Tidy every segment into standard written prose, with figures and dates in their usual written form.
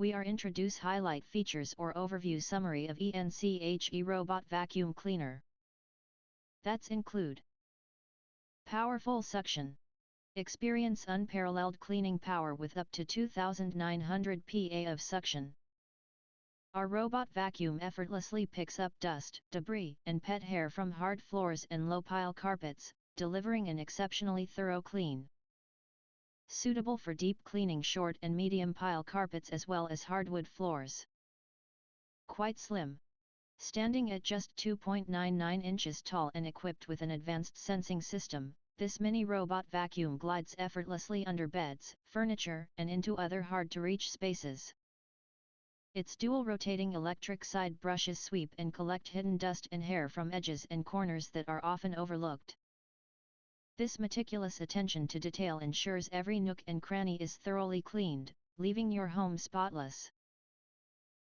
we are introduce highlight features or overview summary of ENCHE Robot Vacuum Cleaner. That's include powerful suction. Experience unparalleled cleaning power with up to 2900 PA of suction. Our robot vacuum effortlessly picks up dust, debris, and pet hair from hard floors and low-pile carpets, delivering an exceptionally thorough clean. Suitable for deep cleaning short and medium pile carpets as well as hardwood floors. Quite slim. Standing at just 2.99 inches tall and equipped with an advanced sensing system, this mini robot vacuum glides effortlessly under beds, furniture, and into other hard-to-reach spaces. Its dual rotating electric side brushes sweep and collect hidden dust and hair from edges and corners that are often overlooked. This meticulous attention to detail ensures every nook and cranny is thoroughly cleaned, leaving your home spotless.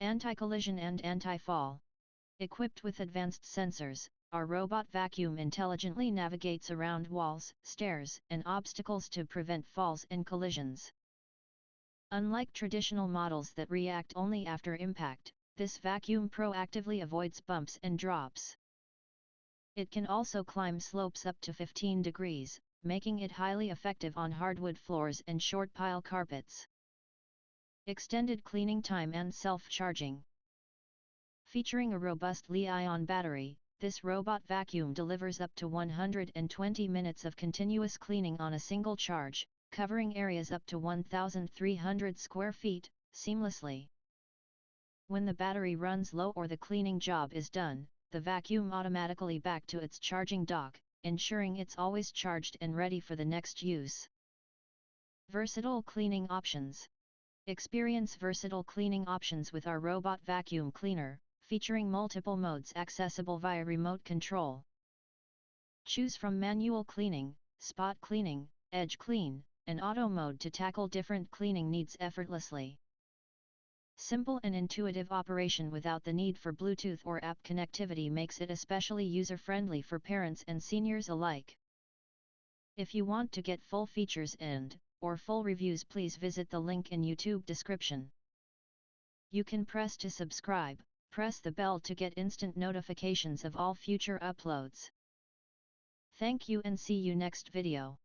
Anti-collision and anti-fall. Equipped with advanced sensors, our robot vacuum intelligently navigates around walls, stairs, and obstacles to prevent falls and collisions. Unlike traditional models that react only after impact, this vacuum proactively avoids bumps and drops. It can also climb slopes up to 15 degrees, making it highly effective on hardwood floors and short pile carpets. Extended cleaning time and self-charging. Featuring a robust Li-ion battery, this robot vacuum delivers up to 120 minutes of continuous cleaning on a single charge, covering areas up to 1,300 square feet, seamlessly. When the battery runs low or the cleaning job is done, the vacuum automatically back to its charging dock, ensuring it's always charged and ready for the next use. Versatile cleaning options. Experience versatile cleaning options with our robot vacuum cleaner, featuring multiple modes accessible via remote control. Choose from manual cleaning, spot cleaning, edge clean, and auto mode to tackle different cleaning needs effortlessly. Simple and intuitive operation without the need for Bluetooth or app connectivity makes it especially user-friendly for parents and seniors alike. If you want to get full features or full reviews, please visit the link in YouTube description. You can press to subscribe, press the bell to get instant notifications of all future uploads. Thank you and see you next video.